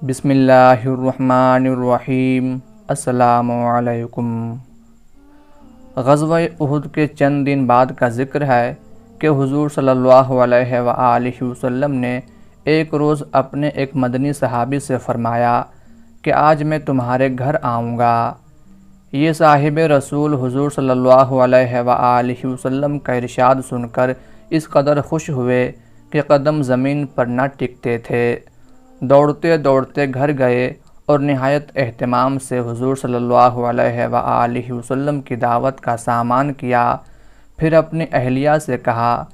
بسم اللہ الرحمن الرحیم۔ السلام علیکم۔ غزوہ احد کے چند دن بعد کا ذکر ہے کہ حضور صلی اللہ علیہ وآلہ وسلم نے ایک روز اپنے ایک مدنی صحابی سے فرمایا کہ آج میں تمہارے گھر آؤں گا۔ یہ صاحب رسول حضور صلی اللہ علیہ وآلہ وسلم کا ارشاد سن کر اس قدر خوش ہوئے کہ قدم زمین پر نہ ٹکتے تھے۔ دوڑتے دوڑتے گھر گئے اور نہایت اہتمام سے حضور صلی اللہ علیہ وآلہ وسلم کی دعوت کا سامان کیا۔ پھر اپنی اہلیہ سے کہا،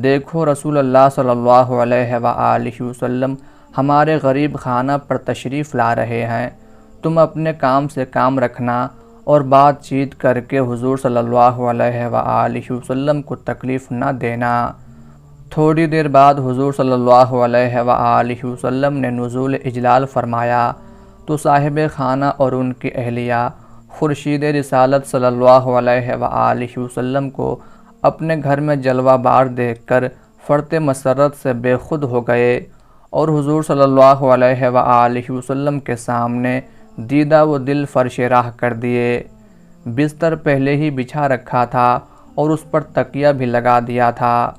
دیکھو رسول اللہ صلی اللہ علیہ وآلہ وسلم ہمارے غریب خانہ پر تشریف لا رہے ہیں، تم اپنے کام سے کام رکھنا اور بات چیت کر کے حضور صلی اللہ علیہ وآلہ وسلم کو تکلیف نہ دینا۔ تھوڑی دیر بعد حضور صلی اللہ علیہ وآلہ وسلم نے نزول اجلال فرمایا تو صاحب خانہ اور ان کی اہلیہ خورشید رسالت صلی اللہ علیہ وآلہ وسلم کو اپنے گھر میں جلوہ بار دیکھ کر فرط مسرت سے بے خود ہو گئے اور حضور صلی اللہ علیہ وآلہ وسلم کے سامنے دیدہ و دل فرش راہ کر دیے۔ بستر پہلے ہی بچھا رکھا تھا اور اس پر تکیہ بھی لگا دیا تھا۔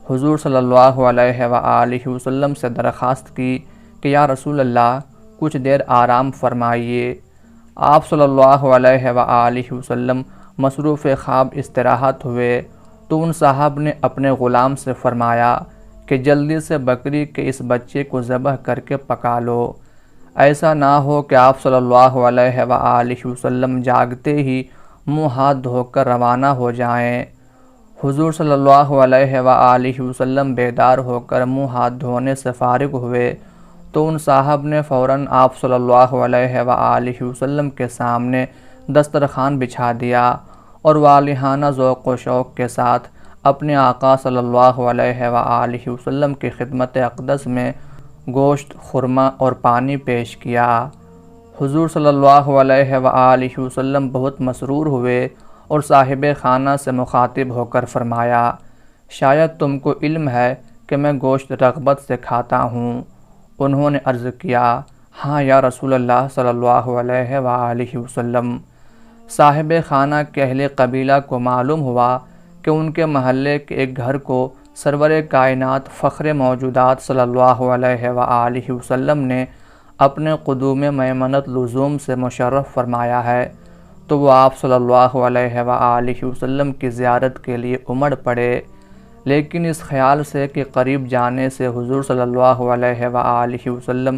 حضور صلی اللہ علیہ وآلہ وسلم سے درخواست کی کہ یا رسول اللہ کچھ دیر آرام فرمائیے۔ آپ صلی اللہ علیہ وآلہ وسلم مصروف خواب استراحت ہوئے تو ان صاحب نے اپنے غلام سے فرمایا کہ جلدی سے بکری کے اس بچے کو ذبح کر کے پکا لو، ایسا نہ ہو کہ آپ صلی اللہ علیہ وآلہ وسلم جاگتے ہی منہ ہاتھ دھو کر روانہ ہو جائیں۔ حضور صلی اللہ علیہ وآلہ وسلم بیدار ہو کر منہ ہاتھ دھونے سے فارغ ہوئے تو ان صاحب نے فوراً آپ صلی اللہ علیہ وآلہ وسلم کے سامنے دسترخوان بچھا دیا اور والہانہ ذوق و شوق کے ساتھ اپنے آقا صلی اللہ علیہ وآلہ وسلم کی خدمت اقدس میں گوشت، خرما اور پانی پیش کیا۔ حضور صلی اللہ علیہ وآلہ وسلم بہت مسرور ہوئے اور صاحب خانہ سے مخاطب ہو کر فرمایا، شاید تم کو علم ہے کہ میں گوشت رغبت سے کھاتا ہوں۔ انہوں نے عرض کیا، ہاں یا رسول اللہ صلی اللہ علیہ وآلہ وسلم۔ صاحب خانہ کے اہل قبیلہ کو معلوم ہوا کہ ان کے محلے کے ایک گھر کو سرور کائنات فخر موجودات صلی اللہ علیہ وآلہ وسلم نے اپنے قدوم میمنت لزوم سے مشرف فرمایا ہے، تو وہ آپ صلی اللہ علیہ وآلہ وسلم کی زیارت کے لیے امڑ پڑے، لیکن اس خیال سے کہ قریب جانے سے حضور صلی اللہ علیہ وآلہ وسلم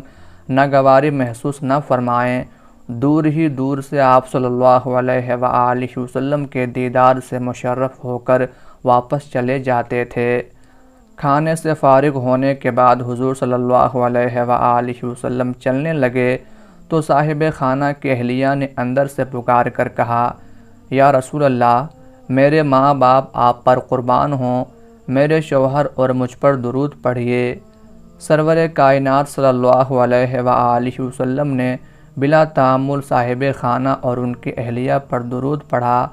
ناگواری محسوس نہ فرمائیں، دور ہی دور سے آپ صلی اللہ علیہ وآلہ وسلم کے دیدار سے مشرف ہو کر واپس چلے جاتے تھے۔ کھانے سے فارغ ہونے کے بعد حضور صلی اللہ علیہ وآلہ وسلم چلنے لگے تو صاحب خانہ کی اہلیہ نے اندر سے پکار کر کہا، یا رسول اللہ، میرے ماں باپ آپ پر قربان ہوں، میرے شوہر اور مجھ پر درود پڑھیے۔ سرور کائنات صلی اللہ علیہ وآلہ وسلم نے بلا تأمل صاحب خانہ اور ان کی اہلیہ پر درود پڑھا،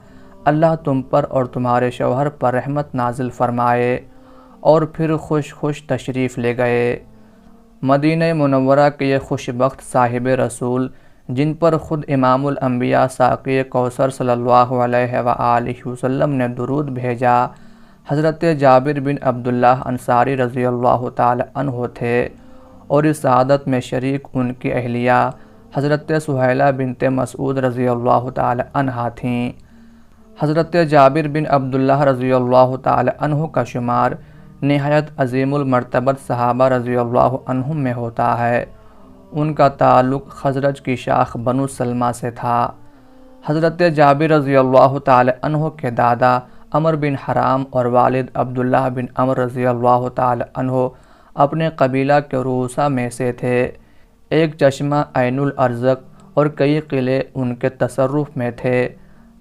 اللہ تم پر اور تمہارے شوہر پر رحمت نازل فرمائے، اور پھر خوش خوش تشریف لے گئے۔ مدینہ منورہ کے یہ خوش بخت صاحب رسول، جن پر خود امام الانبیاء ساقی کوثر صلی اللہ علیہ وآلہ وسلم نے درود بھیجا، حضرت جابر بن عبداللہ انصاری رضی اللہ تعالی عنہ تھے، اور اس سعادت میں شریک ان کی اہلیہ حضرت سہیلہ بنت مسعود رضی اللہ تعالی عنہ تھیں۔ حضرت جابر بن عبداللہ رضی اللہ تعالی عنہ کا شمار نہایت عظیم المرتبت صحابہ رضی اللہ عنہم میں ہوتا ہے۔ ان کا تعلق خزرج کی شاخ بنو سلمہ سے تھا۔ حضرت جابر رضی اللہ تعالی عنہ کے دادا عمر بن حرام اور والد عبداللہ بن عمر رضی اللہ تعالی عنہ اپنے قبیلہ کے رؤسا میں سے تھے۔ ایک چشمہ عین الارزق اور کئی قلعے ان کے تصرف میں تھے،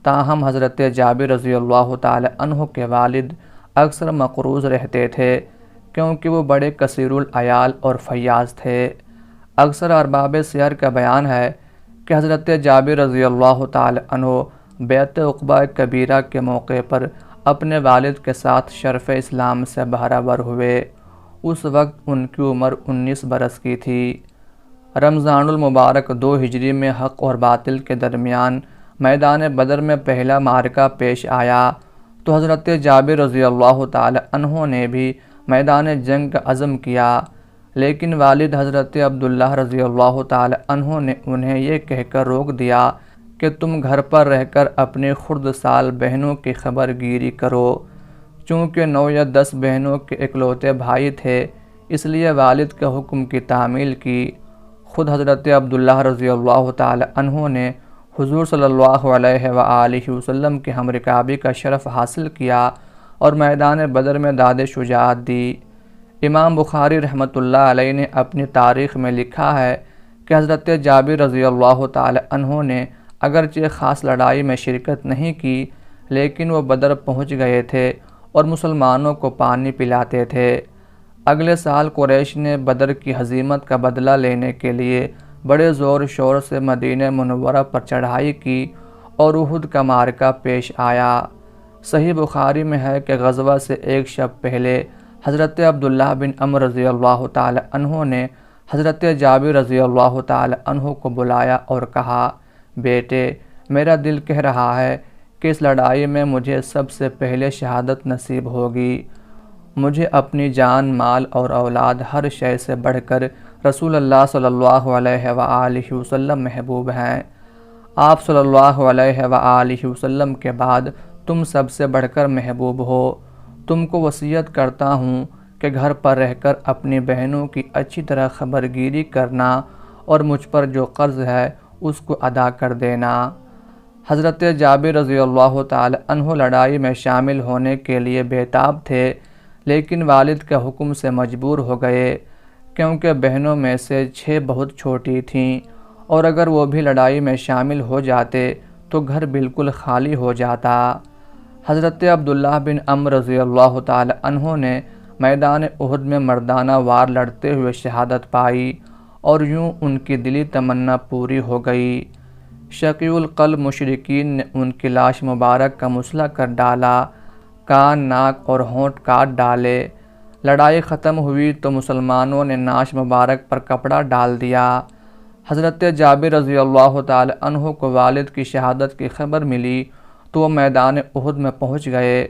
تاہم حضرت جابر رضی اللہ تعالی عنہ کے والد اکثر مقروض رہتے تھے کیونکہ وہ بڑے کثیر العیال اور فیاض تھے۔ اکثر ارباب سیر کا بیان ہے کہ حضرت جابر رضی اللہ تعالی عنہ بیعت عقبہ کبیرہ کے موقع پر اپنے والد کے ساتھ شرف اسلام سے بہرہ ور ہوئے۔ اس وقت ان کی عمر 19 برس کی تھی۔ رمضان المبارک 2 ہجری میں حق اور باطل کے درمیان میدان بدر میں پہلا معرکہ پیش آیا تو حضرت جابر رضی اللہ تعالی عنہ نے بھی میدان جنگ کا عزم کیا، لیکن والد حضرت عبداللہ رضی اللہ تعالی عنہ نے انہیں یہ کہہ کر روک دیا کہ تم گھر پر رہ کر اپنی خردسال بہنوں کی خبر گیری کرو۔ چونکہ 9 یا 10 بہنوں کے اکلوتے بھائی تھے، اس لیے والد کے حکم کی تعمیل کی۔ خود حضرت عبداللہ رضی اللہ تعالی عنہ نے حضور صلی اللہ علیہ وآلہ وسلم کی ہم رکابی کا شرف حاصل کیا اور میدان بدر میں داد شجاعت دی۔ امام بخاری رحمۃ اللہ علیہ نے اپنی تاریخ میں لکھا ہے کہ حضرت جابر رضی اللہ تعالی عنہ نے اگرچہ خاص لڑائی میں شرکت نہیں کی، لیکن وہ بدر پہنچ گئے تھے اور مسلمانوں کو پانی پلاتے تھے۔ اگلے سال قریش نے بدر کی ہزیمت کا بدلہ لینے کے لیے بڑے زور شور سے مدینہ منورہ پر چڑھائی کی اور احد کا معرکہ پیش آیا۔ صحیح بخاری میں ہے کہ غزوہ سے ایک شب پہلے حضرت عبداللہ بن عمر رضی اللہ تعالی عنہ نے حضرت جابر رضی اللہ تعالی عنہ کو بلایا اور کہا، بیٹے، میرا دل کہہ رہا ہے کہ اس لڑائی میں مجھے سب سے پہلے شہادت نصیب ہوگی۔ مجھے اپنی جان، مال اور اولاد ہر شے سے بڑھ کر رسول اللہ صلی اللہ علیہ وآلہ وسلم محبوب ہیں۔ آپ صلی اللہ علیہ وآلہ وسلم کے بعد تم سب سے بڑھ کر محبوب ہو۔ تم کو وصیت کرتا ہوں کہ گھر پر رہ کر اپنی بہنوں کی اچھی طرح خبر گیری کرنا اور مجھ پر جو قرض ہے اس کو ادا کر دینا۔ حضرت جابر رضی اللہ تعالی عنہ لڑائی میں شامل ہونے کے لیے بےتاب تھے، لیکن والد کے حکم سے مجبور ہو گئے، کیونکہ بہنوں میں سے 6 بہت چھوٹی تھیں اور اگر وہ بھی لڑائی میں شامل ہو جاتے تو گھر بالکل خالی ہو جاتا۔ حضرت عبداللہ بن عمر رضی اللہ تعالی عنہ نے میدان احد میں مردانہ وار لڑتے ہوئے شہادت پائی اور یوں ان کی دلی تمنا پوری ہو گئی۔ شقی القلب مشرکین نے ان کی لاش مبارک کا مسئلہ کر ڈالا، کان، ناک اور ہونٹ کاٹ ڈالے۔ لڑائی ختم ہوئی تو مسلمانوں نے ناش مبارک پر کپڑا ڈال دیا۔ حضرت جابر رضی اللہ تعالی عنہ کو والد کی شہادت کی خبر ملی تو وہ میدان احد میں پہنچ گئے۔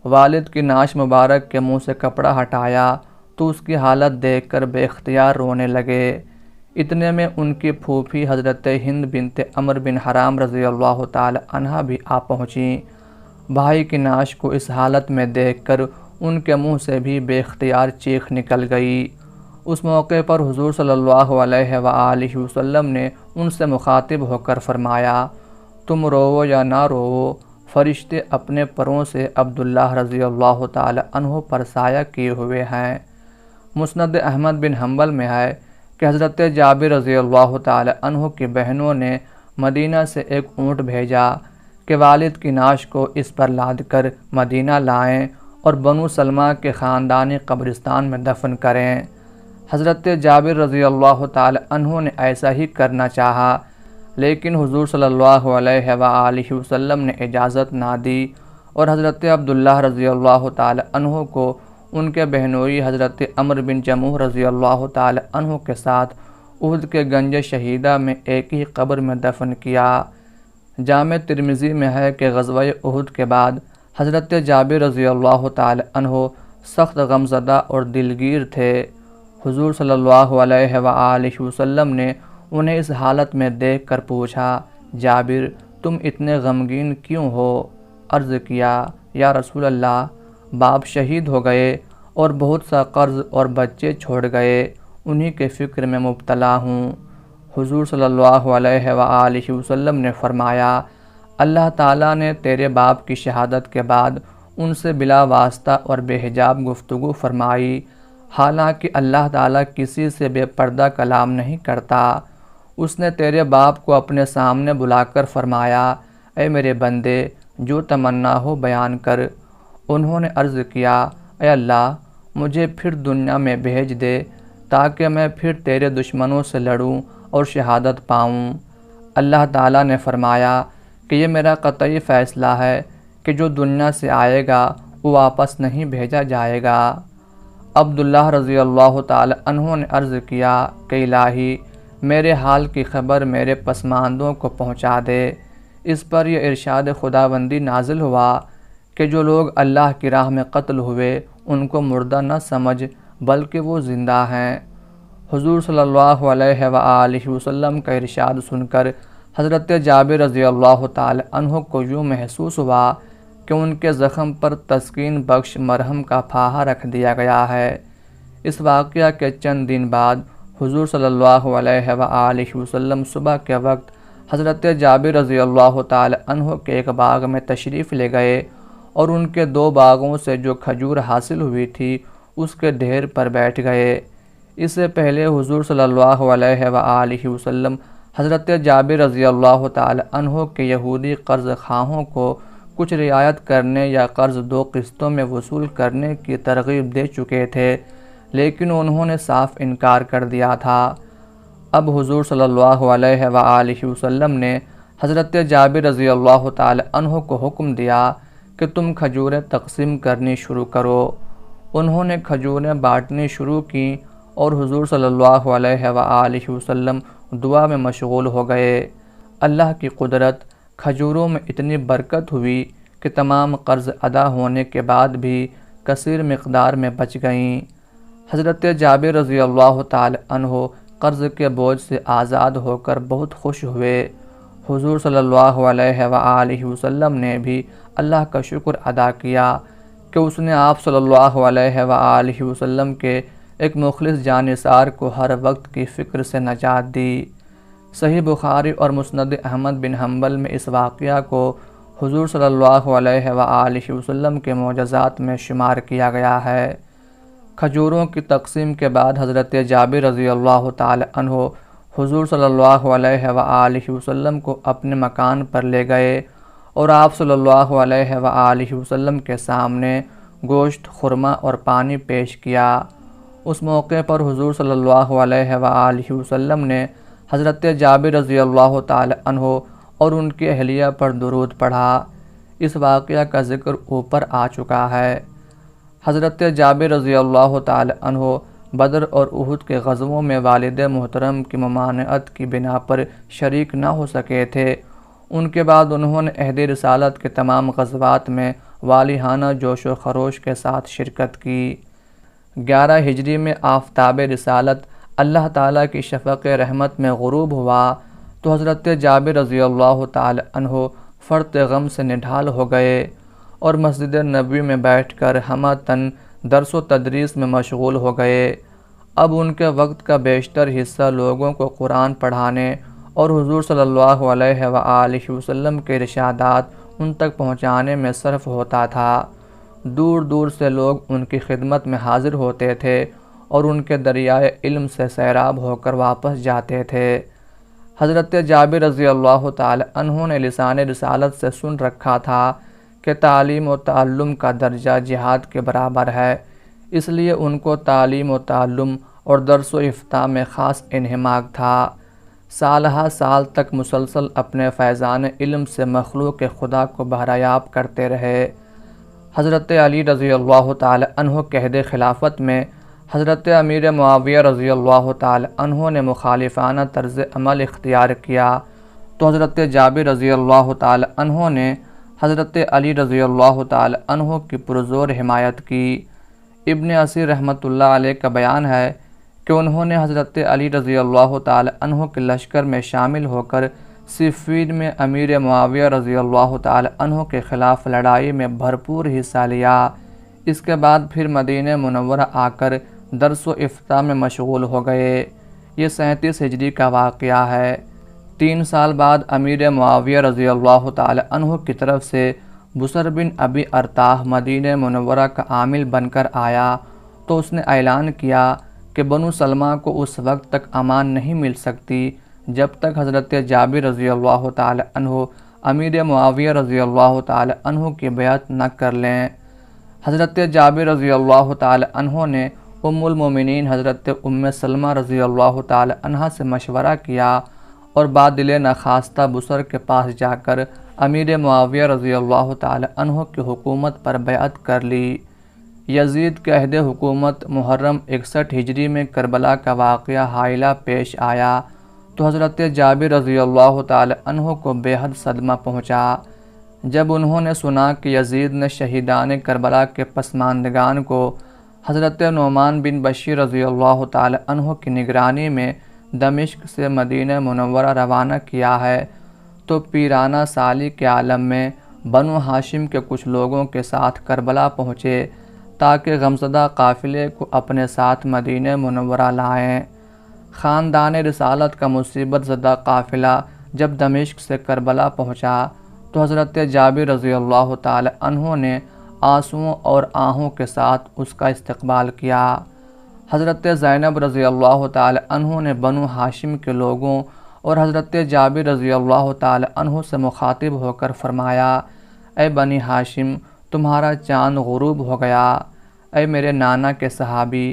والد کی ناش مبارک کے منہ سے کپڑا ہٹایا تو اس کی حالت دیکھ کر بے اختیار رونے لگے۔ اتنے میں ان کی پھوپھی حضرت ہند بنت عمر بن حرام رضی اللہ تعالی عنہا بھی آ پہنچیں۔ بھائی کی ناش کو اس حالت میں دیکھ کر ان کے منہ سے بھی بے اختیار چیخ نکل گئی۔ اس موقع پر حضور صلی اللہ علیہ وآلہ وسلم نے ان سے مخاطب ہو کر فرمایا، تم روو یا نہ روو، فرشتے اپنے پروں سے عبداللہ رضی اللہ تعالی عنہ پر سایہ کیے ہوئے ہیں۔ مسند احمد بن حنبل میں ہے کہ حضرت جابر رضی اللہ تعالی عنہ کی بہنوں نے مدینہ سے ایک اونٹ بھیجا کہ والد کی ناش کو اس پر لاد کر مدینہ لائیں اور بنو سلمہ کے خاندانی قبرستان میں دفن کریں۔ حضرت جابر رضی اللہ تعالی عنہ نے ایسا ہی کرنا چاہا، لیکن حضور صلی اللہ علیہ وآلہ وسلم نے اجازت نہ دی اور حضرت عبداللہ رضی اللہ تعالی عنہ کو ان کے بہنوئی حضرت عمر بن جموح رضی اللہ تعالی عنہ کے ساتھ احد کے گنج شہیدہ میں ایک ہی قبر میں دفن کیا۔ جامع ترمذی میں ہے کہ غزوہ احد کے بعد حضرت جابر رضی اللہ تعالی عنہ سخت غمزدہ اور دلگیر تھے۔ حضور صلی اللہ علیہ وآلہ وسلم نے انہیں اس حالت میں دیکھ کر پوچھا، جابر تم اتنے غمگین کیوں ہو؟ عرض کیا، یا رسول اللہ، باپ شہید ہو گئے اور بہت سا قرض اور بچے چھوڑ گئے، انہی کے فکر میں مبتلا ہوں۔ حضور صلی اللہ علیہ وآلہ وسلم نے فرمایا، اللہ تعالیٰ نے تیرے باپ کی شہادت کے بعد ان سے بلا واسطہ اور بے حجاب گفتگو فرمائی، حالانکہ اللہ تعالیٰ کسی سے بے پردہ کلام نہیں کرتا۔ اس نے تیرے باپ کو اپنے سامنے بلا کر فرمایا، اے میرے بندے، جو تمنا ہو بیان کر۔ انہوں نے عرض کیا، اے اللہ، مجھے پھر دنیا میں بھیج دے تاکہ میں پھر تیرے دشمنوں سے لڑوں اور شہادت پاؤں۔ اللہ تعالیٰ نے فرمایا کہ یہ میرا قطعی فیصلہ ہے کہ جو دنیا سے آئے گا وہ واپس نہیں بھیجا جائے گا۔ عبداللہ رضی اللہ تعالی عنہ نے عرض کیا کہ الہی، میرے حال کی خبر میرے پسماندوں کو پہنچا دے۔ اس پر یہ ارشاد خداوندی نازل ہوا کہ جو لوگ اللہ کی راہ میں قتل ہوئے ان کو مردہ نہ سمجھ بلکہ وہ زندہ ہیں۔ حضور صلی اللہ علیہ وآلہ وسلم کا ارشاد سن کر حضرت جابر رضی اللہ تعالی عنہ کو یوں محسوس ہوا کہ ان کے زخم پر تسکین بخش مرہم کا پھاہا رکھ دیا گیا ہے۔ اس واقعہ کے چند دن بعد حضور صلی اللہ علیہ وآلہ وسلم صبح کے وقت حضرت جابر رضی اللہ تعالی عنہ کے ایک باغ میں تشریف لے گئے اور ان کے 2 باغوں سے جو کھجور حاصل ہوئی تھی اس کے ڈھیر پر بیٹھ گئے۔ اس سے پہلے حضور صلی اللہ علیہ وآلہ وسلم حضرت جابر رضی اللہ تعالی عنہ کے یہودی قرض خواہوں کو کچھ رعایت کرنے یا قرض 2 قسطوں میں وصول کرنے کی ترغیب دے چکے تھے، لیکن انہوں نے صاف انکار کر دیا تھا۔ اب حضور صلی اللہ علیہ وآلہ وسلم نے حضرت جابر رضی اللہ تعالی عنہ کو حکم دیا کہ تم کھجوریں تقسیم کرنی شروع کرو۔ انہوں نے کھجوریں بانٹنی شروع کیں اور حضور صلی اللہ علیہ وآلہ وسلم دعا میں مشغول ہو گئے۔ اللہ کی قدرت، کھجوروں میں اتنی برکت ہوئی کہ تمام قرض ادا ہونے کے بعد بھی کثیر مقدار میں بچ گئیں۔ حضرت جابر رضی اللہ تعالی عنہ قرض کے بوجھ سے آزاد ہو کر بہت خوش ہوئے۔ حضور صلی اللہ علیہ وآلہ وسلم نے بھی اللہ کا شکر ادا کیا کہ اس نے آپ صلی اللہ علیہ وآلہ وسلم کے ایک مخلص جانثار کو ہر وقت کی فکر سے نجات دی۔ صحیح بخاری اور مسند احمد بن حنبل میں اس واقعہ کو حضور صلی اللہ علیہ وآلہ وسلم کے معجزات میں شمار کیا گیا ہے۔ کھجوروں کی تقسیم کے بعد حضرت جابر رضی اللہ تعالی عنہ حضور صلی اللہ علیہ وآلہ وسلم کو اپنے مکان پر لے گئے اور آپ صلی اللہ علیہ وآلہ وسلم کے سامنے گوشت، خرما اور پانی پیش کیا۔ اس موقع پر حضور صلی اللہ علیہ وآلہ وسلم نے حضرت جابر رضی اللہ تعالی عنہ اور ان کی اہلیہ پر درود پڑھا۔ اس واقعہ کا ذکر اوپر آ چکا ہے۔ حضرت جابر رضی اللہ تعالی عنہ بدر اور احد کے غزووں میں والد محترم کی ممانعت کی بنا پر شریک نہ ہو سکے تھے۔ ان کے بعد انہوں نے عہد رسالت کے تمام غزوات میں والہانہ جوش و خروش کے ساتھ شرکت کی۔ 11 ہجری میں آفتاب رسالت اللہ تعالیٰ کی شفق رحمت میں غروب ہوا تو حضرت جابر رضی اللہ تعالی عنہ فرط غم سے نڈھال ہو گئے اور مسجد نبوی میں بیٹھ کر ہمہ تن درس و تدریس میں مشغول ہو گئے۔ اب ان کے وقت کا بیشتر حصہ لوگوں کو قرآن پڑھانے اور حضور صلی اللہ علیہ وآلہ وسلم کے ارشادات ان تک پہنچانے میں صرف ہوتا تھا۔ دور دور سے لوگ ان کی خدمت میں حاضر ہوتے تھے اور ان کے دریائے علم سے سیراب ہو کر واپس جاتے تھے۔ حضرت جابر رضی اللہ تعالی عنہ نے لسان رسالت سے سن رکھا تھا کہ تعلیم و تعلم کا درجہ جہاد کے برابر ہے، اس لیے ان کو تعلیم و تعلم اور درس و افتاء میں خاص انہماک تھا۔ سالہ سال تک مسلسل اپنے فیضان علم سے مخلوق خدا کو بہرایاب کرتے رہے۔ حضرت علی رضی اللہ تعالی عنہ کے عہد خلافت میں حضرت امیر معاویہ رضی اللہ تعالی عنہ نے مخالفانہ طرز عمل اختیار کیا تو حضرت جابر رضی اللہ تعالی عنہ نے حضرت علی رضی اللہ تعالی عنہ کی پرزور حمایت کی۔ ابن اسیر رحمۃ اللہ علیہ کا بیان ہے کہ انہوں نے حضرت علی رضی اللہ تعالی عنہ کے لشکر میں شامل ہو کر صفین میں امیر معاویہ رضی اللہ تعالی عنہ کے خلاف لڑائی میں بھرپور حصہ لیا۔ اس کے بعد پھر مدینہ منورہ آ کر درس و افتاء میں مشغول ہو گئے۔ یہ 37 ہجری کا واقعہ ہے۔ 3 سال بعد امیر معاویہ رضی اللہ تعالی عنہ کی طرف سے بصر بن ابی ارطاح مدینہ منورہ کا عامل بن کر آیا تو اس نے اعلان کیا کہ بنو سلمہ کو اس وقت تک امان نہیں مل سکتی جب تک حضرت جابر رضی اللہ تعالی عنہ امیر معاویہ رضی اللہ تعالی عنہ کی بیعت نہ کر لیں۔ حضرت جابر رضی اللہ تعالی عنہ نے ام المومنین حضرت ام سلمہ رضی اللہ تعالی عنہ سے مشورہ کیا اور بادل نخواستہ بصر کے پاس جا کر امیر معاویہ رضی اللہ تعالی عنہ کی حکومت پر بیعت کر لی۔ یزید کے عہد حکومت محرم 61 ہجری میں کربلا کا واقعہ حائلہ پیش آیا تو حضرت جابر رضی اللہ تعالی عنہ کو بے حد صدمہ پہنچا جب انہوں نے سنا کہ یزید نے شہیدان کربلا کے پسماندگان کو حضرت نعمان بن بشیر رضی اللہ تعالی عنہ کی نگرانی میں دمشق سے مدینہ منورہ روانہ کیا ہے، تو پیرانہ سالی کے عالم میں بنو ہاشم کے کچھ لوگوں کے ساتھ کربلا پہنچے تاکہ غمزدہ قافلے کو اپنے ساتھ مدینہ منورہ لائیں۔ خاندان رسالت کا مصیبت زدہ قافلہ جب دمشق سے کربلا پہنچا تو حضرت جابر رضی اللہ تعالی عنہ نے آنسوؤں اور آہوں کے ساتھ اس کا استقبال کیا۔ حضرت زینب رضی اللہ تعالی عنہ نے بنو ہاشم کے لوگوں اور حضرت جابر رضی اللہ تعالی عنہ سے مخاطب ہو کر فرمایا، اے بنی ہاشم، تمہارا چاند غروب ہو گیا۔ اے میرے نانا کے صحابی،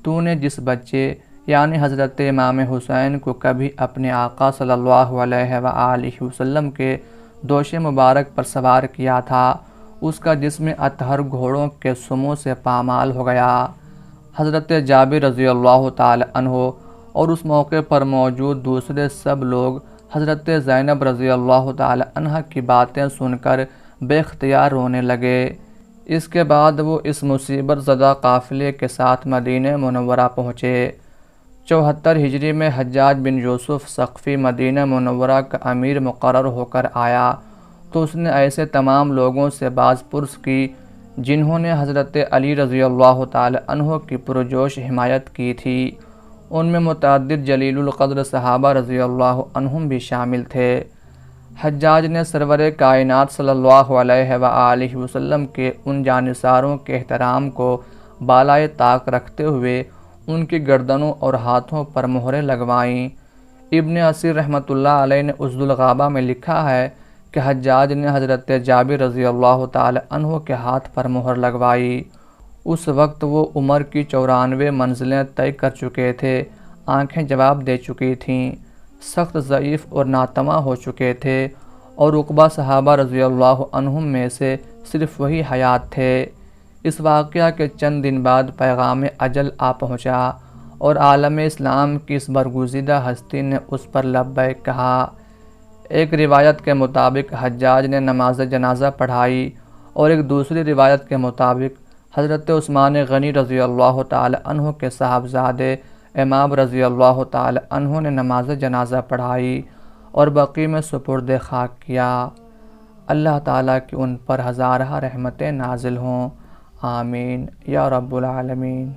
تو نے جس بچے یعنی حضرت امام حسین کو کبھی اپنے آقا صلی اللہ علیہ وآلہ وسلم کے دوش مبارک پر سوار کیا تھا، اس کا جسم اطہر گھوڑوں کے سموں سے پامال ہو گیا۔ حضرت جابر رضی اللہ تعالی عنہ اور اس موقع پر موجود دوسرے سب لوگ حضرت زینب رضی اللہ تعالی عنہ کی باتیں سن کر بے اختیار رونے لگے۔ اس کے بعد وہ اس مصیبت زدہ قافلے کے ساتھ مدینہ منورہ پہنچے۔ 74 ہجری میں حجاج بن یوسف ثقفی مدینہ منورہ کا امیر مقرر ہو کر آیا تو اس نے ایسے تمام لوگوں سے باز پرس کی جنہوں نے حضرت علی رضی اللہ تعالی عنہ کی پرجوش حمایت کی تھی۔ ان میں متعدد جلیل القدر صحابہ رضی اللہ عنہم بھی شامل تھے۔ حجاج نے سرور کائنات صلی اللہ علیہ وآلہ وسلم کے ان جانثاروں کے احترام کو بالائے طاق رکھتے ہوئے ان کی گردنوں اور ہاتھوں پر مہریں لگوائیں۔ ابن اسیر رحمۃ اللہ علیہ نے عزد الغابہ میں لکھا ہے کہ حجاج نے حضرت جابر رضی اللہ تعالی عنہ کے ہاتھ پر مہر لگوائی۔ اس وقت وہ عمر کی 94 منزلیں طے کر چکے تھے، آنکھیں جواب دے چکی تھیں، سخت ضعیف اور ناتواں ہو چکے تھے، اور عقبہ صحابہ رضی اللہ عنہم میں سے صرف وہی حیات تھے۔ اس واقعہ کے چند دن بعد پیغام اجل آ پہنچا اور عالم اسلام کی اس برگزیدہ ہستی نے اس پر لبیک کہا۔ ایک روایت کے مطابق حجاج نے نماز جنازہ پڑھائی اور ایک دوسری روایت کے مطابق حضرت عثمان غنی رضی اللہ تعالی عنہ کے صاحبزادے امام رضی اللہ تعالی عنہ نے نماز جنازہ پڑھائی اور بقیع میں سپرد خاک کیا۔ اللہ تعالیٰ کی ان پر ہزارہ رحمتیں نازل ہوں، آمین یا رب العالمین۔